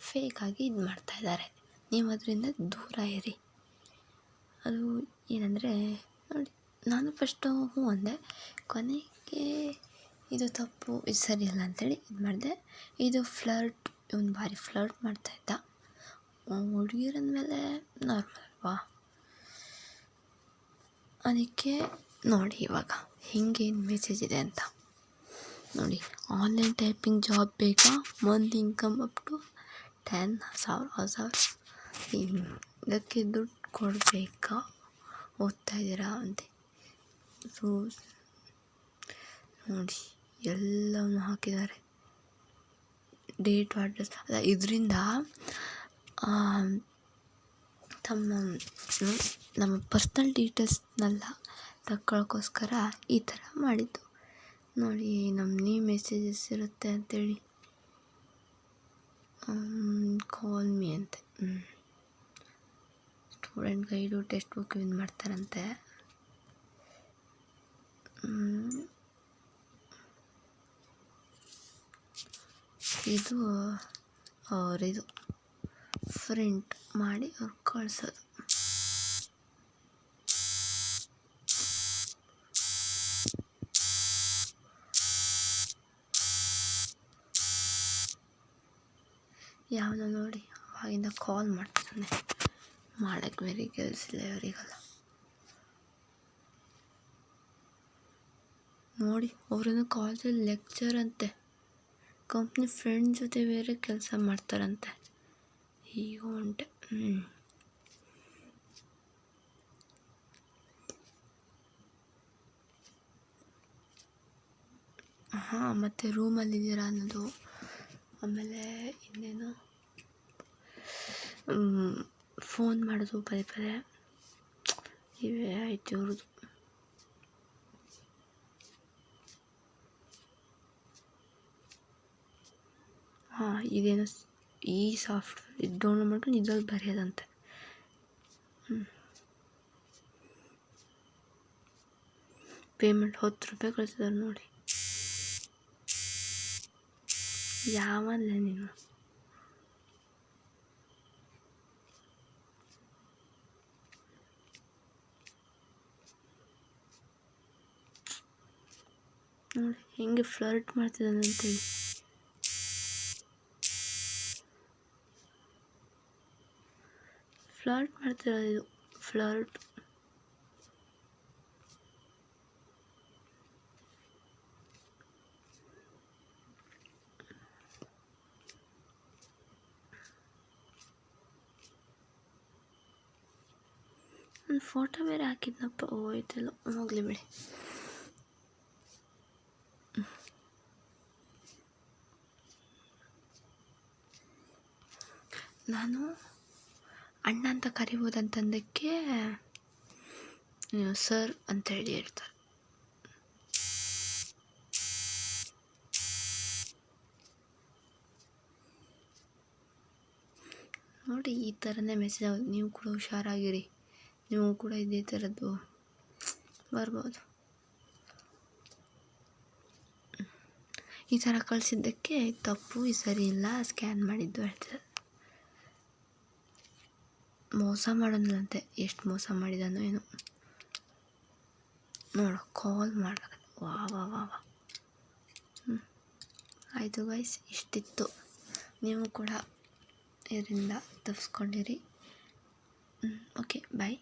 ಫೇಕಾಗಿ ಇದು ಮಾಡ್ತಾಯಿದ್ದಾರೆ. ನೀವು ಅದರಿಂದ ದೂರ ಇರಿ. ಅದು ಏನಂದರೆ ನೋಡಿ, ನಾನು ಫಸ್ಟು ಹ್ಞೂ ಅಂದೆ, ಕೊನೆಗೆ ಇದು ತಪ್ಪು, ಇದು ಸರಿಯಲ್ಲ ಅಂಥೇಳಿ ಇದು ಮಾಡಿದೆ. ಇದು ಫ್ಲರ್ಟ್, ಇವನು ಭಾರಿ ಫ್ಲರ್ಟ್ ಮಾಡ್ತಾಯಿದ್ದ. ಹುಡುಗಿರಂದಮೇಲೆ ನಾರ್ಮಲ್ ಅಲ್ವಾ, ಅದಕ್ಕೆ ನೋಡಿ ಇವಾಗ ಹಿಂಗೇನು ಮೆಸೇಜ್ ಇದೆ ಅಂತ ನೋಡಿ. ಆನ್ಲೈನ್ ಟೈಪಿಂಗ್ ಜಾಬ್ ಬೇಕಾ, ಮಂತ್ ಇನ್ಕಮ್ ಅಪ್ ಟು 10,000 ಇದಕ್ಕೆ ದುಡ್ಡು ಕೊಡಬೇಕಾ, ಓದ್ತಾ ಇದ್ದೀರಾ ಅಂತ. ಸೊ ನೋಡಿ ಎಲ್ಲವನ್ನೂ ಹಾಕಿದ್ದಾರೆ. ಡೇಟ್, ಅಡ್ರೆಸ್ ಅಲ್ಲ, ಇದರಿಂದ ನಮ್ಮ ಪರ್ಸ್ನಲ್ ಡೀಟೇಲ್ಸ್ನೆಲ್ಲ ತಗೊಳ್ಳೋಕ್ಕೋಸ್ಕರ ಈ ಥರ ಮಾಡಿದ್ದು ನೋಡಿ. ನಮ್ಮ ಮೆಸೇಜಸ್ ಇರುತ್ತೆ ಅಂತೇಳಿ ಕಾಲ್ ಮೀ ಅಂತೆ. ಸ್ಟೂಡೆಂಟ್ ಗೈಡು, ಟೆಕ್ಸ್ಟ್ ಬುಕ್ ಇದು ಮಾಡ್ತಾರಂತೆ. ಇದು ಅವರಿದು ಪ್ರಿಂಟ್ ಮಾಡಿ ಅವ್ರು ಕಳಿಸೋದು. ಯಾವನ ನೋಡಿ ಅವಾಗಿಂದ ಕಾಲ್ ಮಾಡ್ತಾನೆ, ಮಾಡೋಕ್ಕೆ ಬೇರೆ ಕೆಲಸ ಇಲ್ಲ ಇವರಿಗೆಲ್ಲ. ನೋಡಿ ಅವರನ್ನು ಕಾಲೇಜಲ್ಲಿ ಲೆಕ್ಚರ್ ಅಂತೆ, ಕಂಪ್ನಿ ಫ್ರೆಂಡ್ ಜೊತೆ ಬೇರೆ ಕೆಲಸ ಮಾಡ್ತಾರಂತೆ. ಈಗ ಹೊಂಟೆ. ಹಾಂ, ಮತ್ತು ರೂಮಲ್ಲಿದ್ದೀರಾ ಅನ್ನೋದು, ಆಮೇಲೆ ಇನ್ನೇನು ಫೋನ್ ಮಾಡೋದು ಪದೇ ಪದೇ, ಇವೇ ಆಯ್ತು ಇವ್ರದ್ದು. ಹಾಂ, ಇದೇನೋ ಈ ಸಾಫ್ಟ್ವೇರ್ ಇದು ಡೌನ್ಲೋಡ್ ಮಾಡ್ಕೊಂಡು ಇದ್ರಲ್ಲಿ ಬರೆಯೋದಂತೆ. ಪೇಮೆಂಟ್ 10 ರೂಪಾಯಿ ಕಳಿಸಿದಾರೆ ನೋಡಿ. ಯಾವಲ್ಲ ನೀನು, ನೋಡಿ ಹೆಂಗೆ ಫ್ಲರ್ಟ್ ಮಾಡ್ತಿದ್ದಾನೆ ಅಂತೇಳಿ. ಫ್ಲರ್ಟ್ ಮಾಡ್ತಿರೋದು ಇದು, ಫ್ಲರ್ಟ್. ಒಂದು ಫೋಟೋ ಬೇರೆ ಹಾಕಿದ್ನಪ್ಪ, ಹೋಯ್ತಲ್ಲ, ಹೋಗ್ಲಿ ಬಿಡಿ. ನಾನು ಅಣ್ಣ ಅಂತ ಕರಿಬೋದಂತಂದಕ್ಕೆ ಸರ್ ಅಂತ ಹೇಳಿ ಹೇಳ್ತಾರೆ. ನೋಡಿ ಈ ಥರನೇ ಮೆಸೇಜ್. ನೀವು ಕೂಡ ಹುಷಾರಾಗಿರಿ, ನೀವು ಕೂಡ ಇದೇ ಥರದ್ದು ಬರ್ಬೋದು. ಈ ಥರ ಕಳಿಸಿದ್ದಕ್ಕೆ ತಪ್ಪು, ಈ ಸರಿ ಇಲ್ಲ, ಸ್ಕ್ಯಾನ್ ಮಾಡಿದ್ದು ಹೇಳ್ತಾರೆ. ಮೋಸ ಮಾಡೋನಂತೆ, ಎಷ್ಟು ಮೋಸ ಮಾಡಿದಾನೋ ಏನು ನೋಡು. ಕಾಲ್ ಮಾಡಾಗ ವಾ. ಆಯಿತು ಗೈಸ್, ಇಷ್ಟಿತ್ತು. ನೀವು ಕೂಡ ಇದರಿಂದ ತಪ್ಪಿಸ್ಕೊಂಡಿರಿ. ಓಕೆ, ಬಾಯ್.